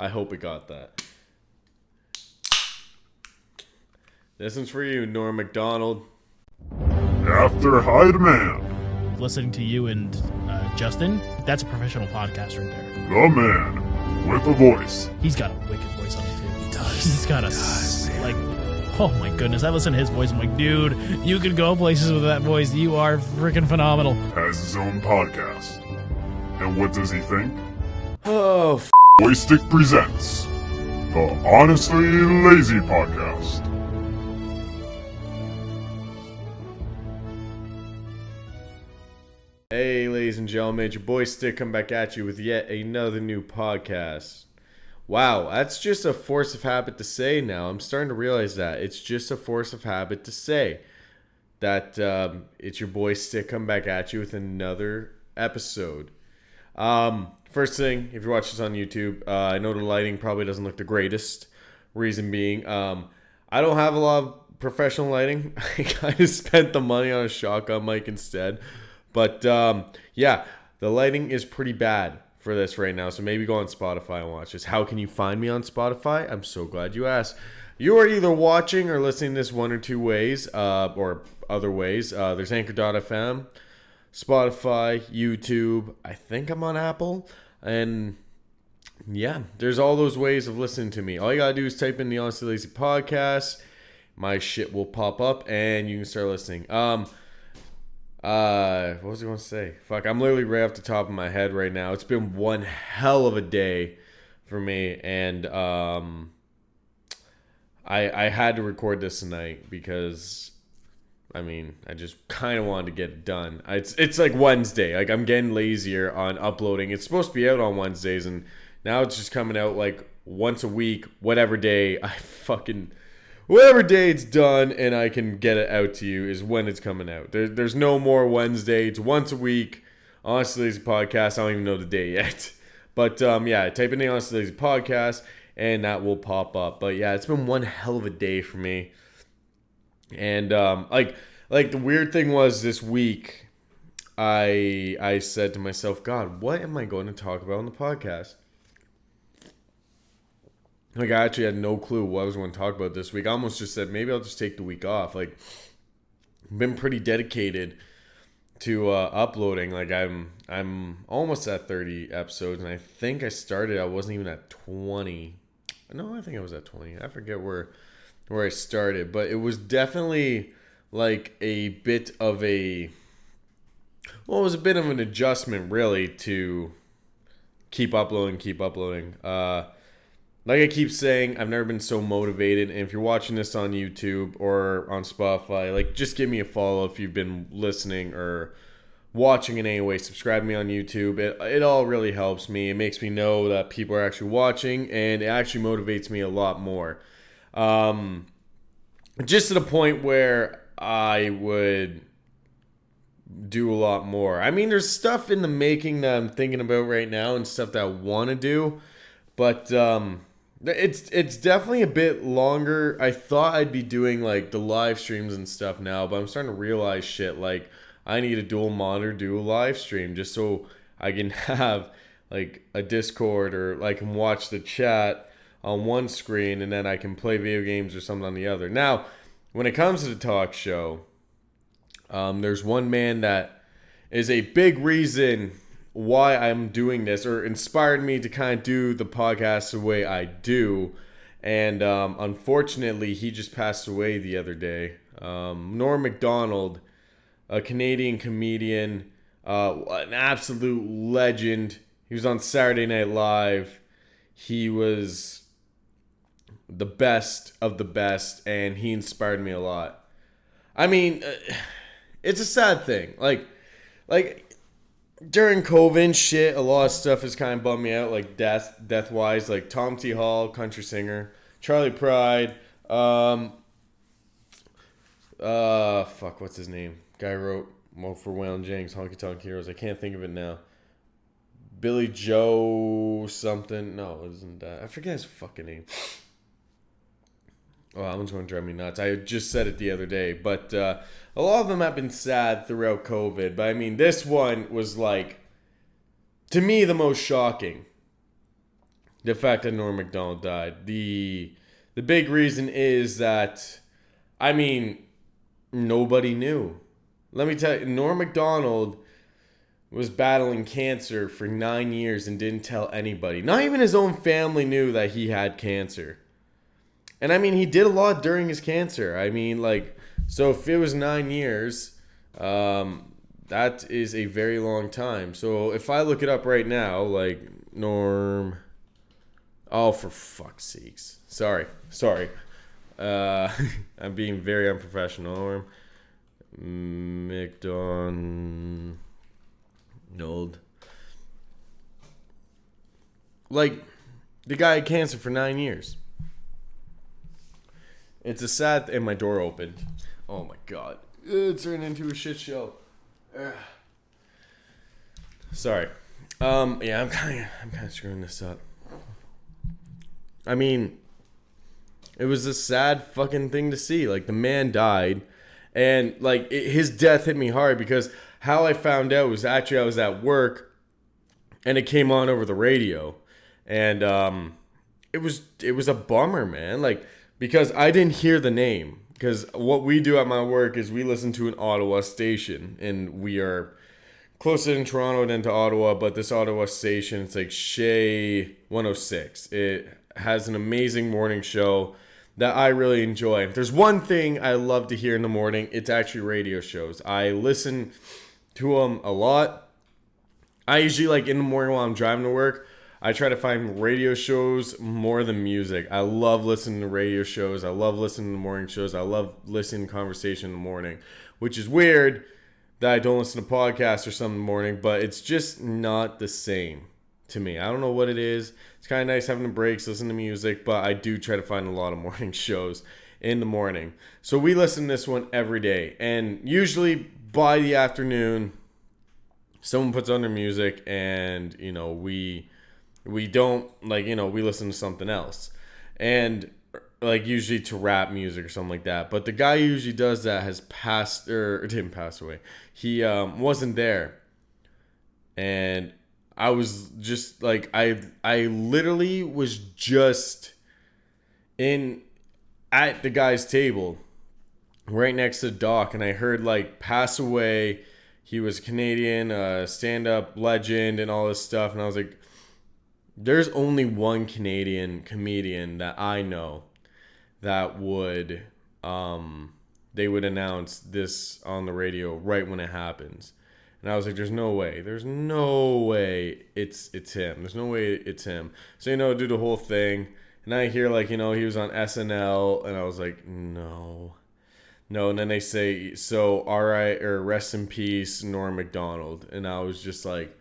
I hope it got that. This one's for you, Norm Macdonald. After high demand. Listening to you and Justin, that's a professional podcast right there. The man with a voice. He's got a wicked voice on it too. He does. He's got oh my goodness. I listen to his voice. I'm like, dude, you could go places with that voice. You are freaking phenomenal. Has his own podcast. And what does he think? Oh, BoyStick presents the Honestly Lazy Podcast. Hey, ladies and gentlemen, it's your boy Stick coming back at you with yet another new podcast. Wow, that's just a force of habit to say now. I'm starting to realize that. It's just a force of habit to say that it's your boy Stick coming back at you with another episode. First thing, if you're watching this on YouTube, I know the lighting probably doesn't look the greatest. Reason being, I don't have a lot of professional lighting. I kind of spent the money on a shotgun mic instead. But, yeah, the lighting is pretty bad for this right now. So maybe go on Spotify and watch this. How can you find me on Spotify? I'm so glad you asked. You are either watching or listening to this one or two ways, or other ways. There's Anchor.fm, Spotify, YouTube. I think I'm on Apple. And, yeah, there's all those ways of listening to me. All you got to do is type in the Honestly Lazy Podcast. My shit will pop up and you can start listening. What was I going to say? Fuck, I'm literally right off the top of my head right now. It's been one hell of a day for me, and I had to record this tonight because, I mean, I just kind of wanted to get it done. It's like Wednesday. Like, I'm getting lazier on uploading. It's supposed to be out on Wednesdays, and now it's just coming out like once a week, whatever day whatever day it's done and I can get it out to you is when it's coming out. There's no more Wednesday. It's once a week. Honestly Lazy Podcast. I don't even know the day yet. But, yeah, type in the Honestly Lazy Podcast and that will pop up. But, yeah, it's been one hell of a day for me. And, like the weird thing was this week, I said to myself, God, what am I going to talk about on the podcast? Like, I actually had no clue what I was going to talk about this week. I almost just said, maybe I'll just take the week off. Like, I've been pretty dedicated to uploading. Like, I'm almost at 30 episodes, and I think I wasn't even at 20. No, I think I was at 20. I forget where I started. But it was definitely, like, a bit of an adjustment, really, to keep uploading. Like I keep saying, I've never been so motivated. And if you're watching this on YouTube or on Spotify, like, just give me a follow if you've been listening or watching in any way. Subscribe to me on YouTube. It all really helps me. It makes me know that people are actually watching, and it actually motivates me a lot more. Just to the point where I would do a lot more. I mean, there's stuff in the making that I'm thinking about right now and stuff that I want to do. But, it's definitely a bit longer. I thought I'd be doing, like, the live streams and stuff now, but I'm starting to realize shit, like, I need a dual monitor, do a live stream just so I can have, like, a Discord or I can watch the chat on one screen and then I can play video games or something on the other. Now, when it comes to the talk show, there's one man that is a big reason why I'm doing this, or inspired me to kind of do the podcast the way I do. And unfortunately, he just passed away the other day. Norm Macdonald, a Canadian comedian, an absolute legend. He was on Saturday Night Live. He was the best of the best, and he inspired me a lot. I mean, it's a sad thing. Like, during COVID and shit, a lot of stuff has kind of bummed me out, like death-wise, like Tom T. Hall, country singer, Charlie Pride, what's his name? Guy wrote for Waylon Jennings, Honky Tonk Heroes. I can't think of it now. Billy Joe something. No, isn't that? I forget his fucking name. Oh, that one's going to drive me nuts. I just said it the other day. But a lot of them have been sad throughout COVID. But, I mean, this one was, like, to me, the most shocking. the fact that Norm Macdonald died. The big reason is that, I mean, nobody knew. Let me tell you, Norm Macdonald was battling cancer for 9 years and didn't tell anybody. Not even his own family knew that he had cancer. And I mean, he did a lot during his cancer. I mean, like, so if it was 9 years, that is a very long time. So if I look it up right now, like, Norm... Oh, for fuck's sakes. Sorry. I'm being very unprofessional. Norm Macdonald. Like, the guy had cancer for 9 years. It's a sad... And my door opened. Oh my god. It turned into a shit show. Sorry. Yeah, I'm kind of screwing this up. I mean, it was a sad fucking thing to see. Like, the man died. And, like, his death hit me hard because how I found out was actually I was at work and it came on over the radio. And it was a bummer, man. Like, because I didn't hear the name. Because what we do at my work is we listen to an Ottawa station. And we are closer in Toronto than to Ottawa. But this Ottawa station, it's like Shea 106. It has an amazing morning show that I really enjoy. If there's one thing I love to hear in the morning, it's actually radio shows. I listen to them a lot. I usually, like, in the morning while I'm driving to work, I try to find radio shows more than music. I love listening to radio shows. I love listening to morning shows. I love listening to conversation in the morning, which is weird that I don't listen to podcasts or something in the morning, but it's just not the same to me. I don't know what it is. It's kind of nice having the breaks, listening to music, but I do try to find a lot of morning shows in the morning. So we listen to this one every day, and usually by the afternoon, someone puts on their music, and, you know, we don't, like, you know, we listen to something else. And, like, usually to rap music or something like that. But the guy who usually does that has passed, or didn't pass away. He wasn't there. And I was just, like, I literally was just at the guy's table right next to the dock. And I heard, like, pass away. He was Canadian, stand-up legend and all this stuff. And I was like, there's only one Canadian comedian that I know that would, they would announce this on the radio right when it happens. And I was like, there's no way it's him. There's no way it's him. So, you know, do the whole thing. And I hear, like, you know, he was on SNL. And I was like, no. And then they say, so, alright, or rest in peace, Norm Macdonald. And I was just like,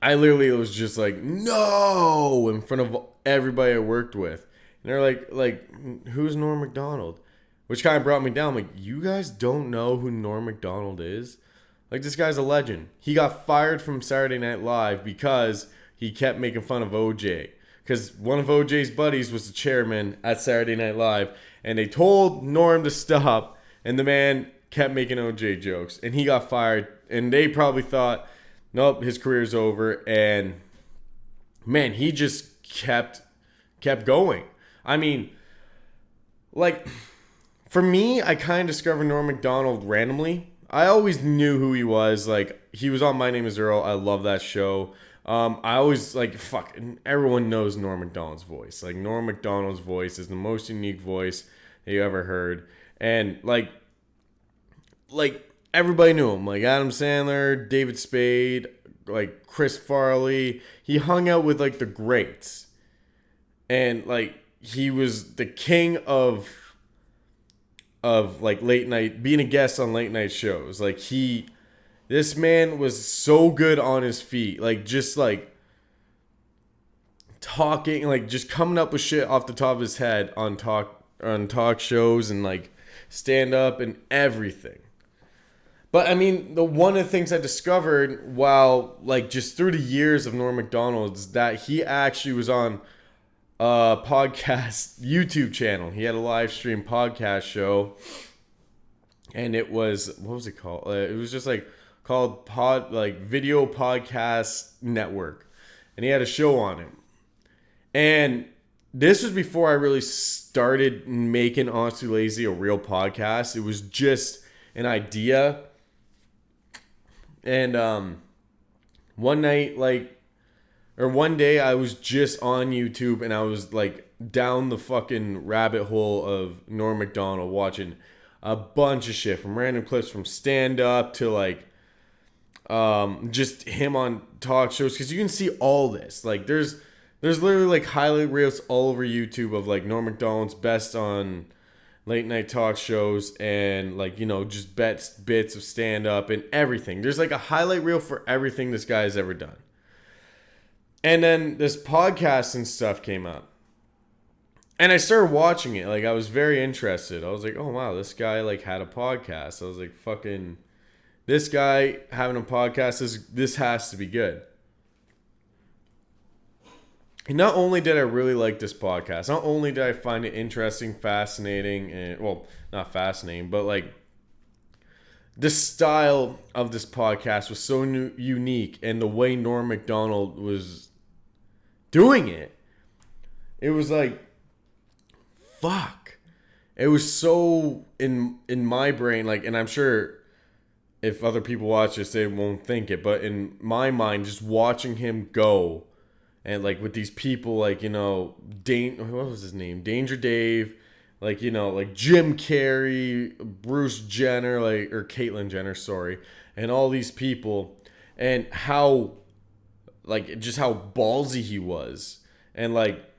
I literally was just like, no, in front of everybody I worked with. And they're like, who's Norm Macdonald? Which kind of brought me down. I'm like, you guys don't know who Norm Macdonald is? Like, this guy's a legend. He got fired from Saturday Night Live because he kept making fun of OJ. Because one of OJ's buddies was the chairman at Saturday Night Live. And they told Norm to stop. And the man kept making OJ jokes. And he got fired. And they probably thought, nope, his career's over. And, man, he just kept going. I mean, like, for me, I kind of discovered Norm Macdonald randomly. I always knew who he was. Like, he was on My Name is Earl. I love that show. I always, like, everyone knows Norm Macdonald's voice. Like, Norm Macdonald's voice is the most unique voice that you ever heard. And, like everybody knew him. Like, Adam Sandler, David Spade, like, Chris Farley. He hung out with, like, the greats. And, like, he was the king of like late night, being a guest on late night shows. Like, this man was so good on his feet. Like, just like talking, like just coming up with shit off the top of his head on talk shows and like stand up and everything. But I mean, one of the things I discovered while like just through the years of Norm Macdonald is that he actually was on podcast YouTube channel. He had a live stream podcast show, and it was, what was it called? It was just like called Video Podcast Network, and he had a show on him. And this was before I really started making Honestly Lazy a real podcast. It was just an idea. And one day I was just on YouTube and I was like down the fucking rabbit hole of Norm Macdonald watching a bunch of shit, from random clips from stand-up to like just him on talk shows, because you can see all this. Like there's literally like highlight reels all over YouTube of like Norm Macdonald's best on late night talk shows, and like, you know, just bits of stand-up and everything. There's like a highlight reel for everything this guy has ever done. And then this podcast and stuff came up. And I started watching it. Like, I was very interested. I was like, oh, wow, this guy, like, had a podcast. I was like, fucking, this guy having a podcast, this has to be good. And not only did I really like this podcast, not only did I find it interesting, fascinating, and, well, not fascinating, but, like, the style of this podcast was so unique, and the way Norm Macdonald was doing it, it was like, fuck. It was so in my brain, like, and I'm sure if other people watch this, they won't think it, but in my mind, just watching him go, and like with these people, like, you know, what was his name? Danger Dave, like, you know, like Jim Carrey, Bruce Jenner, like, or Caitlyn Jenner, sorry, and all these people, and how, like, just how ballsy he was, and like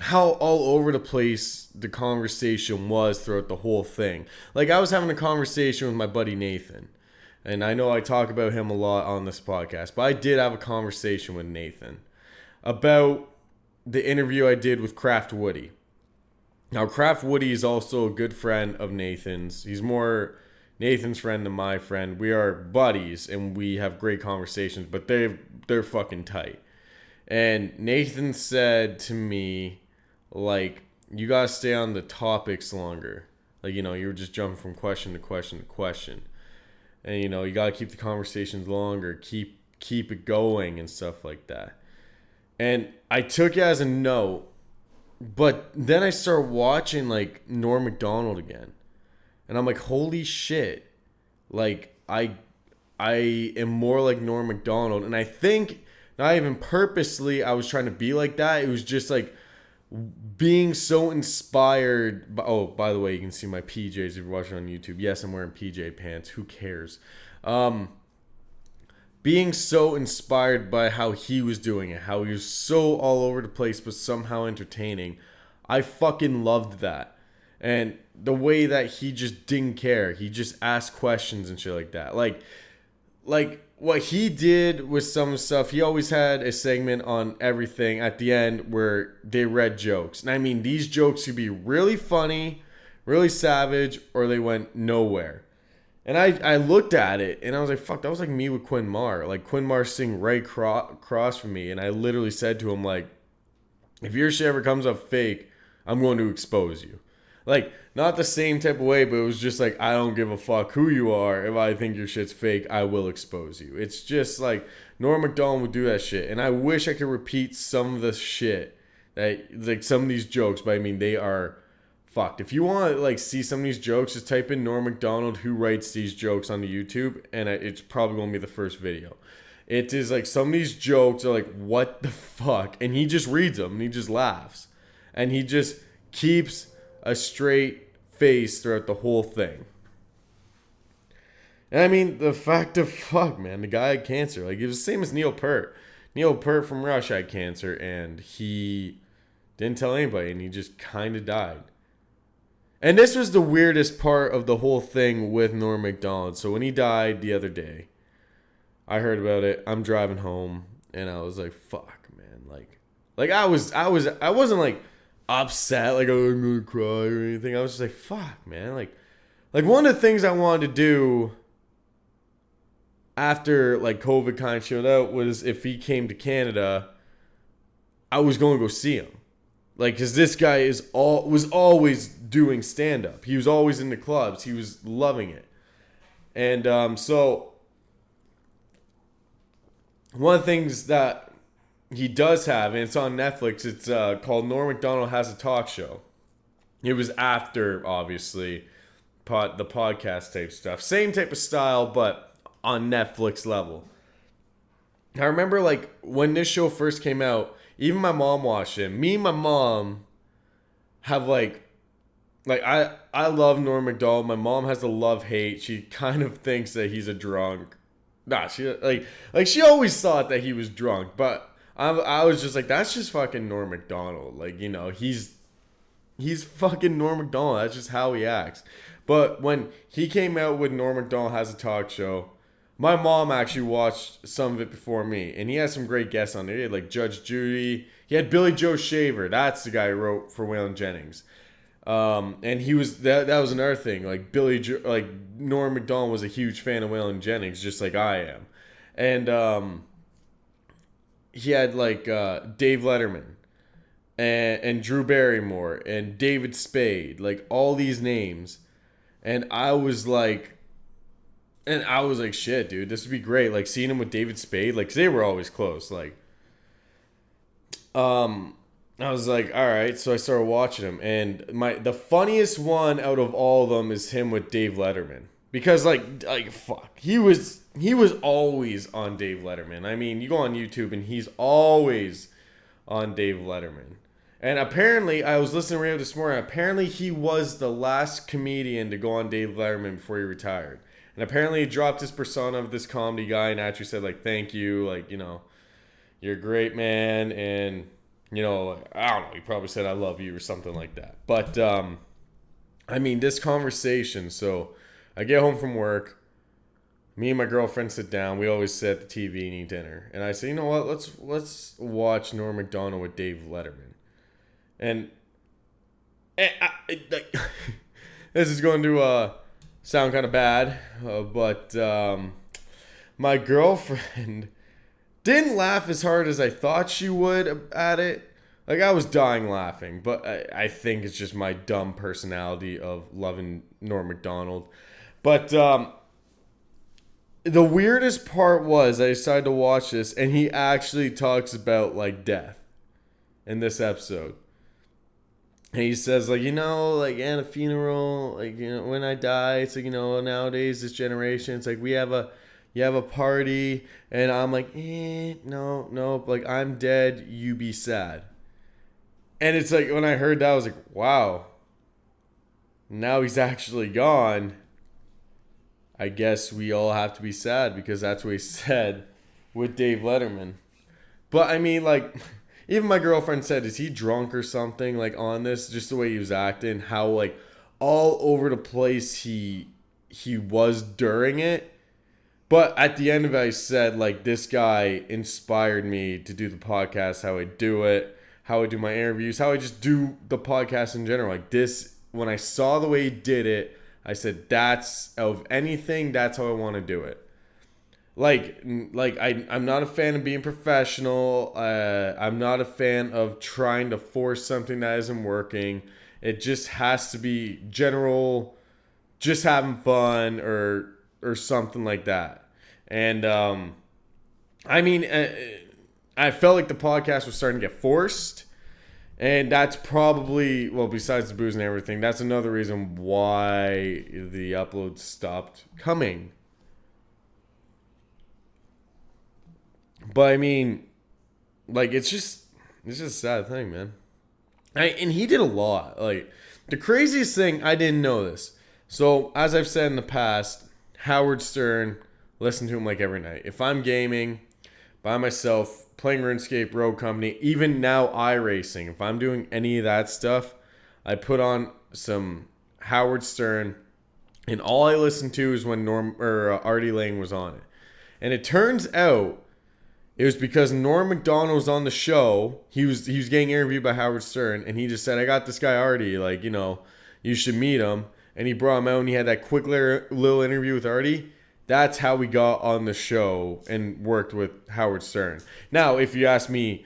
how all over the place the conversation was throughout the whole thing. Like, I was having a conversation with my buddy Nathan, and I know I talk about him a lot on this podcast, but I did have a conversation with Nathan about the interview I did with Craft Woody. Now, Craft Woody is also a good friend of Nathan's. He's more Nathan's friend than my friend. We are buddies, and we have great conversations, but they're fucking tight. And Nathan said to me, like, you gotta stay on the topics longer. Like, you know, you were just jumping from question to question to question. And, you know, you gotta keep the conversations longer, keep it going and stuff like that. And I took it as a no, but then I started watching, like, Norm Macdonald again. And I'm like, holy shit. Like, I am more like Norm Macdonald. And I think, not even purposely, I was trying to be like that. It was just, like, being so inspired by, oh, by the way, you can see my PJs if you're watching on YouTube. Yes, I'm wearing PJ pants. Who cares? Being so inspired by how he was doing it, how he was so all over the place but somehow entertaining. I fucking loved that. And the way that he just didn't care. He just asked questions and shit like that. Like what he did with some stuff, he always had a segment on everything at the end where they read jokes. And I mean, these jokes could be really funny, really savage, or they went nowhere. And I looked at it and I was like, fuck, that was like me with Quinn Marr. Like, Quinn Marr sitting right across from me. And I literally said to him, like, if your shit ever comes up fake, I'm going to expose you. Like, not the same type of way, but it was just like, I don't give a fuck who you are. If I think your shit's fake, I will expose you. It's just like, Norm Macdonald would do that shit. And I wish I could repeat some of the shit that, like, some of these jokes, but I mean, they are fucked. If you want to, like, see some of these jokes, just type in Norm Macdonald who writes these jokes on the YouTube, and it's probably going to be the first video. It is like, some of these jokes are like, what the fuck? And he just reads them, and he just laughs. And he just keeps a straight face throughout the whole thing. And I mean, the fact of fuck, man, the guy had cancer. Like, it was the same as Neil Peart. Neil Peart from Rush had cancer, and he didn't tell anybody, and he just kind of died. And this was the weirdest part of the whole thing with Norm Macdonald. So when he died the other day, I heard about it. I'm driving home, and I was like, fuck, man. Like I wasn't like upset, like, oh, I'm gonna cry or anything. I was just like, fuck, man. Like one of the things I wanted to do after, like, COVID kind of chilled out was, if he came to Canada, I was going to go see him. Like, because this guy was always doing stand-up. He was always in the clubs. He was loving it. And so one of the things that he does have, and it's on Netflix, it's called Norm Macdonald Has a Talk Show. It was after, obviously, the podcast type stuff. Same type of style, but on Netflix level. I remember, like, when this show first came out, even my mom watched it. Me and my mom have, like I love Norm Macdonald. My mom has a love-hate. She kind of thinks that he's a drunk. Nah, she, she always thought that he was drunk, but I was just like, that's just fucking Norm Macdonald. Like, you know, he's fucking Norm Macdonald. That's just how he acts. But when he came out with Norm Macdonald Has a Talk Show, my mom actually watched some of it before me, and he had some great guests on there. He had like Judge Judy. He had Billy Joe Shaver. That's the guy who wrote for Waylon Jennings. And he was that was another thing. Like Norm Macdonald was a huge fan of Waylon Jennings, just like I am. And he had like Dave Letterman and Drew Barrymore and David Spade, like all these names. And I was like, shit, dude, this would be great. Like seeing him with David Spade, like 'cause they were always close. Like, I was like, all right. So I started watching him, and the funniest one out of all of them is him with Dave Letterman, because like fuck, he was always on Dave Letterman. I mean, you go on YouTube and he's always on Dave Letterman. And apparently, I was listening to radio this morning. Apparently, he was the last comedian to go on Dave Letterman before he retired. And apparently, he dropped his persona of this comedy guy and actually said, like, thank you. Like, you know, you're a great man. And, you know, I don't know. He probably said, I love you or something like that. But, I mean, this conversation. So, I get home from work. Me and my girlfriend sit down. We always sit at the TV and eat dinner. And I say, you know what? Let's watch Norm Macdonald with Dave Letterman. And this is going to sound kind of bad, but my girlfriend didn't laugh as hard as I thought she would at it. Like, I was dying laughing, but I think it's just my dumb personality of loving Norm Macdonald. But the weirdest part was I decided to watch this, and he actually talks about, like, death in this episode. And he says, like, you know, like, at a funeral, like, you know, when I die, it's like, you know, nowadays, this generation, it's like, you have a party, and I'm like, no, like, I'm dead, you be sad. And it's like, when I heard that, I was like, wow, now he's actually gone. I guess we all have to be sad, because that's what he said with Dave Letterman. But, I mean, like, even my girlfriend said, is he drunk or something, like, on this? Just the way he was acting, how, like, all over the place he was during it. But at the end of it, I said, like, this guy inspired me to do the podcast, how I do it, how I do my interviews, how I just do the podcast in general. Like, this, when I saw the way he did it, I said, that's, of anything, that's how I want to do it. Like I'm not a fan of being professional. I'm not a fan of trying to force something that isn't working. It just has to be general, just having fun or something like that. And I mean, I felt like the podcast was starting to get forced. And that's probably, well, besides the booze and everything, that's another reason why the uploads stopped coming. But I mean, like, it's just a sad thing, man. And he did a lot. Like, the craziest thing, I didn't know this. So, as I've said in the past, Howard Stern, listen to him like every night. If I'm gaming by myself, playing RuneScape, Rogue Company, even now iRacing, if I'm doing any of that stuff, I put on some Howard Stern, and all I listen to is when Artie Lang was on it. And it turns out it was because Norm Macdonald was on the show. He was getting interviewed by Howard Stern, and he just said, I got this guy Artie, like, you know, you should meet him. And he brought him out, and he had that quick little interview with Artie. That's how we got on the show and worked with Howard Stern. Now, if you ask me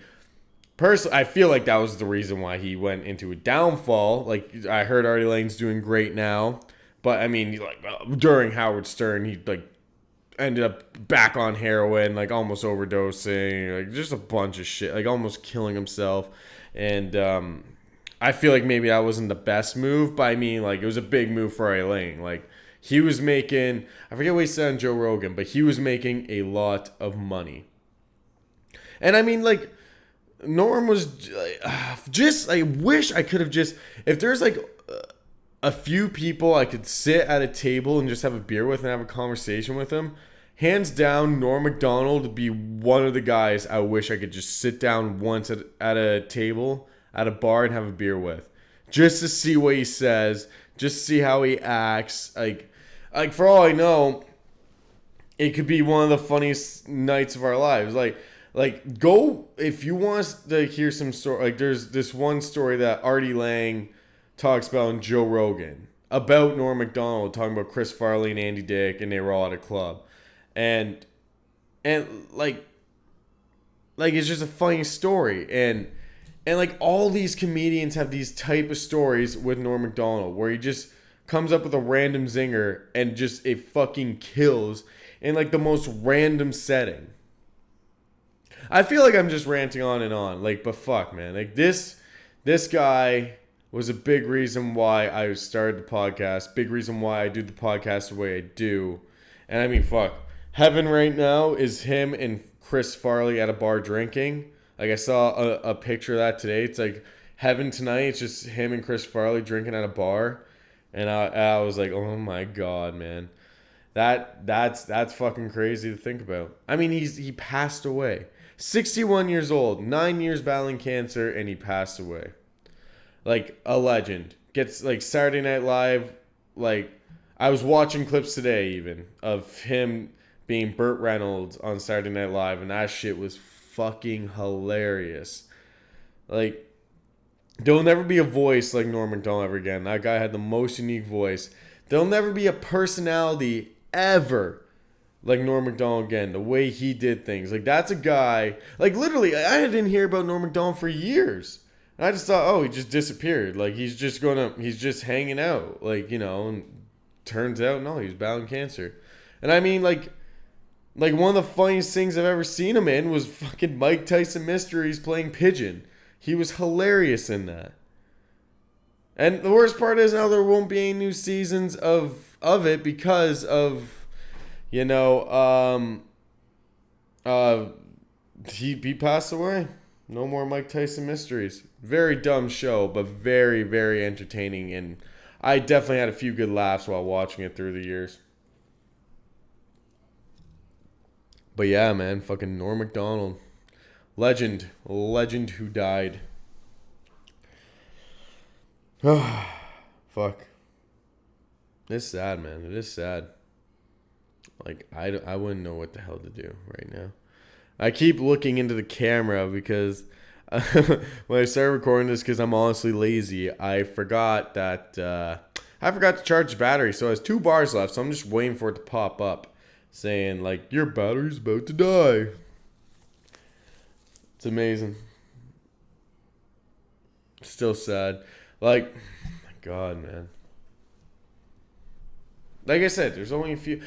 personally, I feel like that was the reason why he went into a downfall. Like, I heard Artie Lang's doing great now. But, I mean, like, during Howard Stern, he, like, ended up back on heroin, like almost overdosing, like just a bunch of shit, like almost killing himself. And I feel like maybe that wasn't the best move, but I mean, like, it was a big move for Eileen. Like, he was making, I forget what he said on Joe Rogan, but he was making a lot of money. And I mean, like, Norm was just, I wish I could have just, if there's like a few people I could sit at a table and just have a beer with and have a conversation with them, hands down, Norm Macdonald would be one of the guys I wish I could just sit down once at a table, at a bar, and have a beer with. Just to see what he says, just to see how he acts. Like for all I know, it could be one of the funniest nights of our lives. Like go, if you want us to hear some story, like there's this one story that Artie Lang talks about on Joe Rogan about Norm Macdonald, talking about Chris Farley and Andy Dick, and they were all at a club. And like it's just a funny story. And like all these comedians have these type of stories with Norm Macdonald where he just comes up with a random zinger and just it fucking kills in like the most random setting. I feel like I'm just ranting on and on, like, but fuck, man, like this guy was a big reason why I started the podcast, big reason why I do the podcast the way I do. And I mean, fuck, heaven right now is him and Chris Farley at a bar drinking. Like, I saw a picture of that today. It's like heaven tonight. It's just him and Chris Farley drinking at a bar. And I was like, oh my God, man. That's fucking crazy to think about. I mean, he passed away. 61 years old, 9 years battling cancer, and he passed away. Like, a legend. Gets, like, Saturday Night Live, like, I was watching clips today, even, of him being Burt Reynolds on Saturday Night Live, and that shit was fucking hilarious. Like, there'll never be a voice like Norm Macdonald ever again. That guy had the most unique voice. There'll never be a personality ever like Norm Macdonald again, the way he did things. Like, that's a guy, like, literally, I didn't hear about Norm Macdonald for years. I just thought, oh, he just disappeared. Like, he's just hanging out. Like, you know, and turns out, no, he was battling cancer. And I mean, like one of the funniest things I've ever seen him in was fucking Mike Tyson Mysteries playing Pigeon. He was hilarious in that. And the worst part is now there won't be any new seasons of it because of, you know, he passed away. No more Mike Tyson Mysteries. Very dumb show, but very, very entertaining. And I definitely had a few good laughs while watching it through the years. But yeah, man, fucking Norm Macdonald. Legend who died. Fuck. It's sad, man. It is sad. Like, I wouldn't know what the hell to do right now. I keep looking into the camera because when I started recording this, because I'm honestly lazy, I forgot to charge the battery. So it has 2 bars left, so I'm just waiting for it to pop up saying, like, your battery's about to die. It's amazing. Still sad. Like, oh my God, man. Like I said, there's only a few.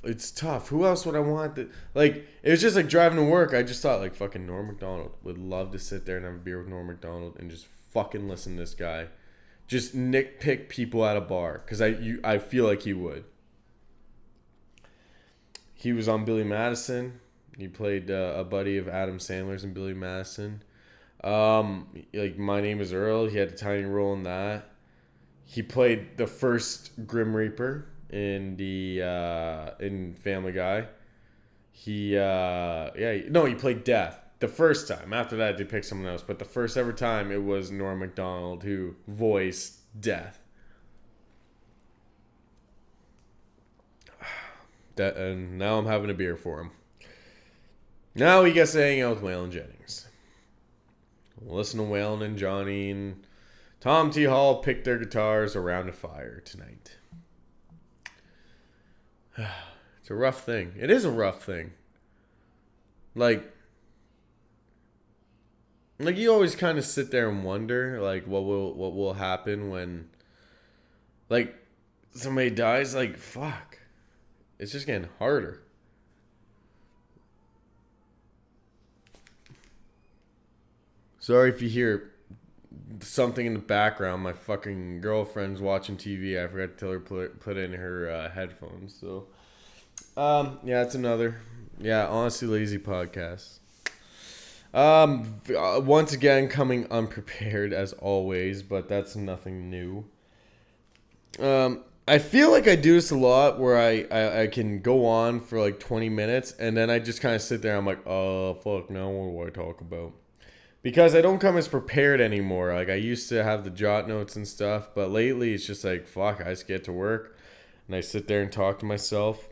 It's tough. Who else would I want to, like, it was just like driving to work. I just thought, like, fucking Norm Macdonald. Would love to sit there and have a beer with Norm Macdonald and just fucking listen to this guy. Just nitpick people at a bar. Because I feel like he would. He was on Billy Madison. He played a buddy of Adam Sandler's in Billy Madison. Like, My Name is Earl. He had a tiny role in that. He played the first Grim Reaper in Family Guy. He played Death the first time. After that, they picked someone else. But the first ever time, it was Norm Macdonald who voiced Death. And now I'm having a beer for him. Now he gets to hang out with Waylon Jennings. We'll listen to Waylon and Johnny and Tom T. Hall pick their guitars around a fire tonight. It's a rough thing. It is a rough thing. Like you always kind of sit there and wonder, like, what will happen when, like, somebody dies. Like, fuck. it's just getting harder. Sorry if you hear something in the background. My fucking girlfriend's watching TV. I forgot to tell her put in her headphones. So, yeah, it's another. Yeah, honestly, Lazy Podcast. Once again, coming unprepared as always, but that's nothing new. I feel like I do this a lot where I can go on for like 20 minutes and then I just kind of sit there. I'm like, oh, fuck, now what do I talk about? Because I don't come as prepared anymore. Like, I used to have the jot notes and stuff, but lately it's just like, fuck, I just get to work and I sit there and talk to myself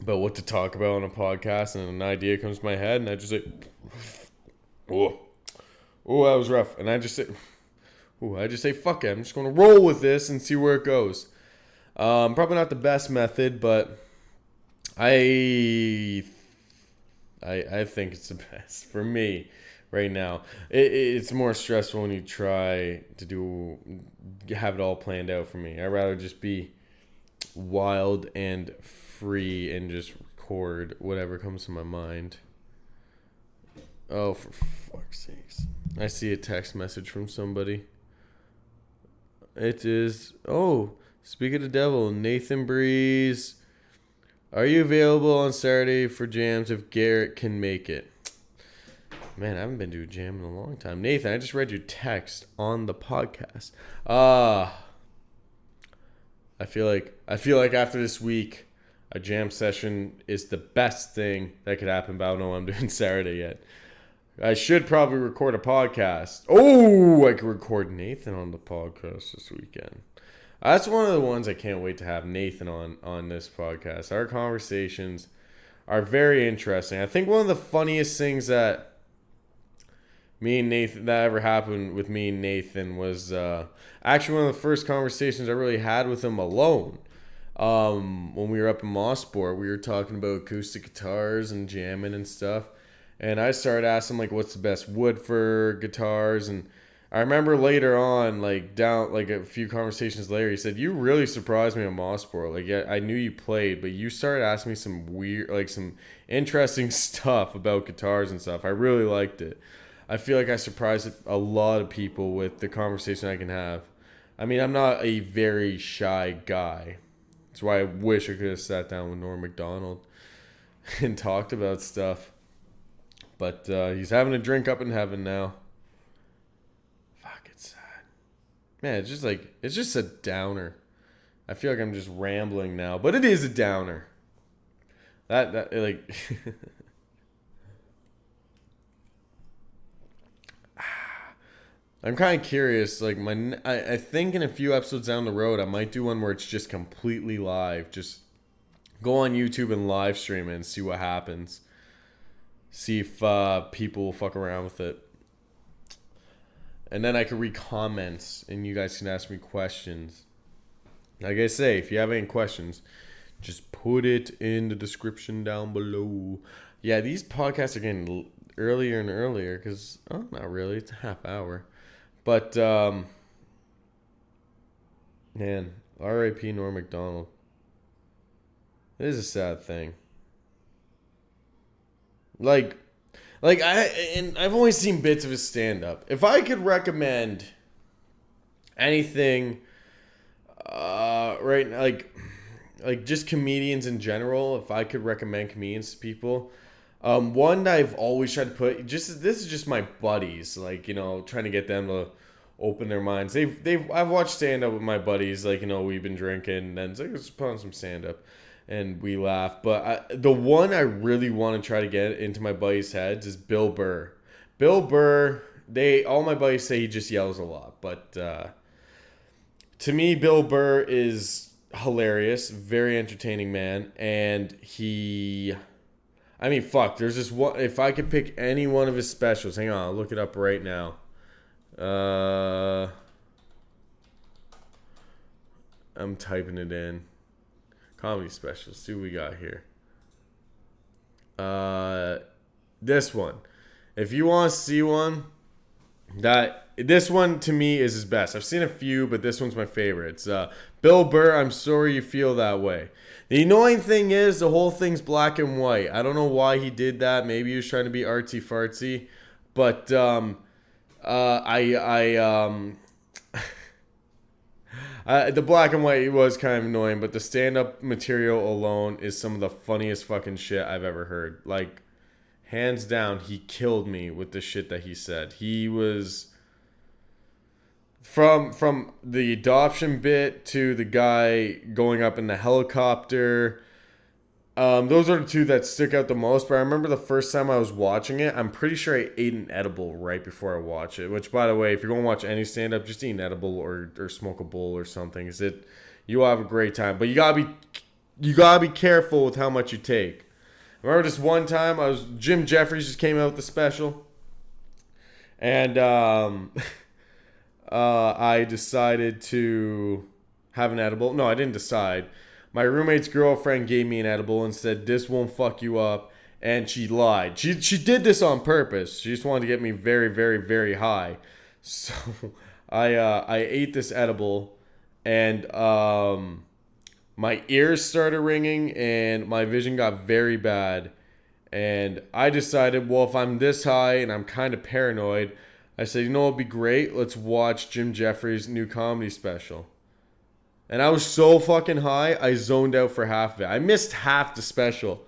about what to talk about on a podcast, and an idea comes to my head and I just say, oh, that was rough. And I just say, fuck it, I'm just going to roll with this and see where it goes. Probably not the best method, but I think it's the best for me. Right now, it's more stressful when you try to have it all planned out for me. I'd rather just be wild and free and just record whatever comes to my mind. Oh, for fuck's sakes. I see a text message from somebody. It is, speak of the devil, Nathan Breeze. Are you available on Saturday for jams if Garrett can make it? Man, I haven't been to a jam in a long time. Nathan, I just read your text on the podcast. I feel like after this week, a jam session is the best thing that could happen, but I don't know what I'm doing Saturday yet. I should probably record a podcast. Oh, I could record Nathan on the podcast this weekend. That's one of the ones I can't wait to have Nathan on this podcast. Our conversations are very interesting. I think one of the funniest things that ever happened with me and Nathan was actually one of the first conversations I really had with him alone. When we were up in Mosport, we were talking about acoustic guitars and jamming and stuff. And I started asking like, what's the best wood for guitars? And I remember later on, a few conversations later, he said, "You really surprised me at Mosport. Like, yeah, I knew you played, but you started asking me some weird, some interesting stuff about guitars and stuff. I really liked it. I feel like I surprised a lot of people with the conversation I can have. I mean, I'm not a very shy guy. That's why I wish I could have sat down with Norm Macdonald and talked about stuff. But he's having a drink up in heaven now. Fuck, it's sad. Man, it's just a downer. I feel like I'm just rambling now, but it is a downer. That I'm kind of curious. I think in a few episodes down the road, I might do one where it's just completely live. Just go on YouTube and live stream it and see what happens. See if people will fuck around with it. And then I can read comments and you guys can ask me questions. Like I say, if you have any questions, just put it in the description down below. Yeah, these podcasts are getting earlier and earlier because, not really, it's a half hour. But, man, R.I.P. Norm Macdonald. It is a sad thing. I've only seen bits of his stand-up. If I could recommend anything, just comedians in general, if I could recommend comedians to people, one that I've always tried to put, this is just my buddies, trying to get them to open their minds. I've watched stand-up with my buddies, we've been drinking, and then it's like, let's put on some stand-up. And we laugh. But the one I really want to try to get into my buddies' heads is Bill Burr. Bill Burr, all my buddies say he just yells a lot. But to me, Bill Burr is hilarious. Very entertaining man. And there's this one. If I could pick any one of his specials. Hang on, I'll look it up right now. I'm typing it in. Comedy specials. See what we got here. This one. If you want to see one, This one to me is his best. I've seen a few, but this one's my favorite. It's Bill Burr, I'm sorry you feel that way. The annoying thing is the whole thing's black and white. I don't know why he did that. Maybe he was trying to be artsy fartsy, but the black and white was kind of annoying, but the stand-up material alone is some of the funniest fucking shit I've ever heard. Like, hands down, he killed me with the shit that he said. He was from the adoption bit to the guy going up in the helicopter. Those are the two that stick out the most. But I remember the first time I was watching it, I'm pretty sure I ate an edible right before I watch it. Which, by the way, if you're going to watch any stand-up, just eat an edible or smoke a bowl or something. You'll have a great time. But you gotta be careful with how much you take. I remember this one time, Jim Jeffries just came out with the special. And I decided to have an edible. No, I didn't decide. My roommate's girlfriend gave me an edible and said, this won't fuck you up. And she lied. She did this on purpose. She just wanted to get me very, very, very high. So I ate this edible and my ears started ringing and my vision got very bad. And I decided, well, if I'm this high and I'm kind of paranoid, I said, you know what would be great? Let's watch Jim Jeffries' new comedy special. And I was so fucking high, I zoned out for half of it. I missed half the special.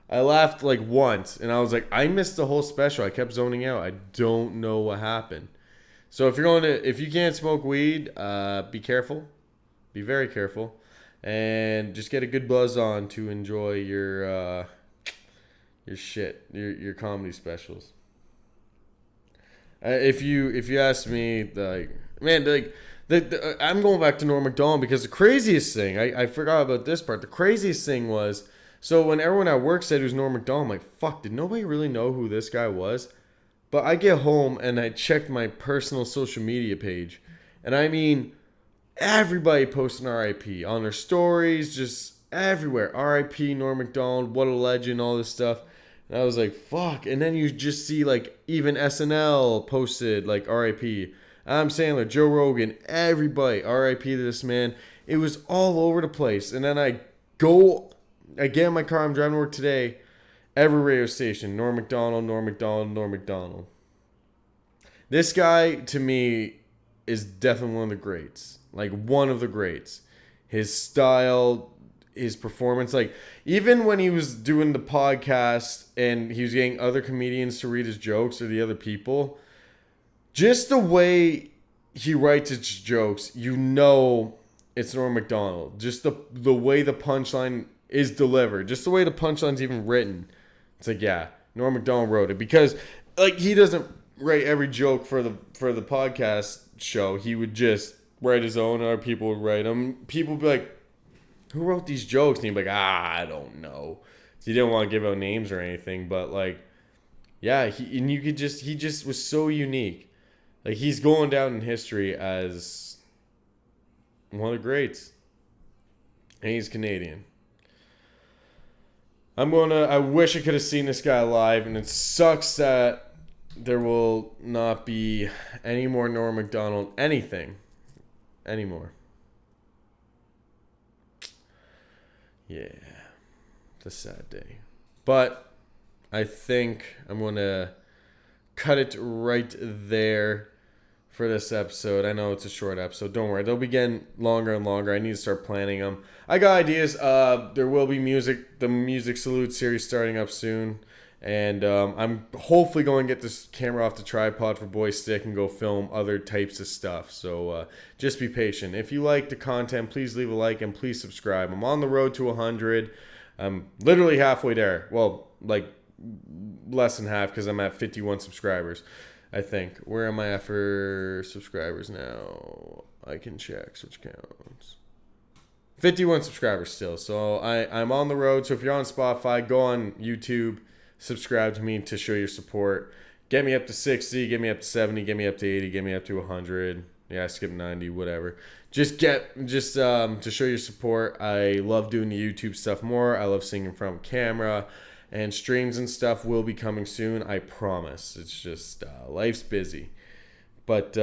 I laughed like once, and I was like, I missed the whole special. I kept zoning out. I don't know what happened. So if you can't smoke weed, be careful. Be very careful. And just get a good buzz on to enjoy your shit, your comedy specials. If you ask me, like, man, like, I'm going back to Norm Macdonald because the craziest thing, I forgot about this part. The craziest thing was, so when everyone at work said it was Norm Macdonald, I'm like, fuck, did nobody really know who this guy was? But I get home and I checked my personal social media page. And I mean, everybody posting RIP on their stories, just everywhere. RIP Norm Macdonald, what a legend, all this stuff. And I was like, fuck. And then you just see, like, even SNL posted, like, RIP. Adam Sandler, Joe Rogan, everybody, RIP to this man. It was all over the place. And then I get in my car, I'm driving to work today. Every radio station, Norm Macdonald, Norm Macdonald, Norm Macdonald. This guy, to me, is definitely one of the greats. Like, one of the greats. His style, his performance, like, even when he was doing the podcast and he was getting other comedians to read his jokes or the other people, just the way he writes his jokes, you know it's Norm Macdonald. Just the way the punchline is delivered, just the way the punchline's even written. It's like, yeah, Norm Macdonald wrote it, because like he doesn't write every joke for the podcast show. He would just write his own, other people would write them. People would be like, who wrote these jokes? And he'd be like, I don't know. He didn't want to give out names or anything, but like, yeah, he just was so unique. Like, he's going down in history as one of the greats. And he's Canadian. I wish I could have seen this guy live, and it sucks that there will not be any more Norm Macdonald anything anymore. Yeah, it's a sad day. But I think I'm going to cut it right there for this episode. I know it's a short episode. Don't worry. They'll be getting longer and longer. I need to start planning them. I got ideas. There will be music. The Music Salute series starting up soon. And I'm hopefully going to get this camera off the tripod for BoyStick and go film other types of stuff. So just be patient. If you like the content, please leave a like and please subscribe. I'm on the road to 100. I'm literally halfway there. Well, like less than half, because I'm at 51 subscribers, I think. Where am I at for subscribers now? I can check. Switch counts. 51 subscribers still. So I'm on the road. So if you're on Spotify, go on YouTube. Subscribe to me to show your support. Get me up to 60, get me up to 70, get me up to 80, get me up to 100. Yeah, skip 90, whatever. Just to show your support. I love doing the YouTube stuff more. I love singing from camera, and streams and stuff will be coming soon. I promise. It's just life's busy. But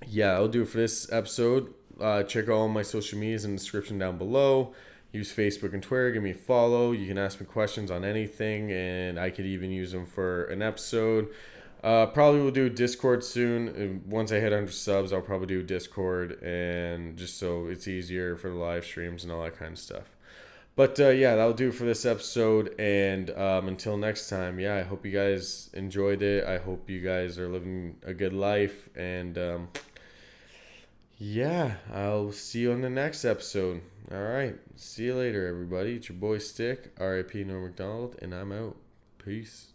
yeah, I'll do it for this episode. Check out all my social medias in the description down below. Use Facebook and Twitter. Give me a follow. You can ask me questions on anything, and I could even use them for an episode. Probably will do Discord soon. And once I hit 100 subs, I'll probably do Discord, and just so it's easier for the live streams and all that kind of stuff. But yeah, that'll do it for this episode. And until next time, yeah, I hope you guys enjoyed it. I hope you guys are living a good life. And yeah, I'll see you on the next episode. All right. See you later, everybody. It's your boy Stick, RIP Norm Macdonald, and I'm out. Peace.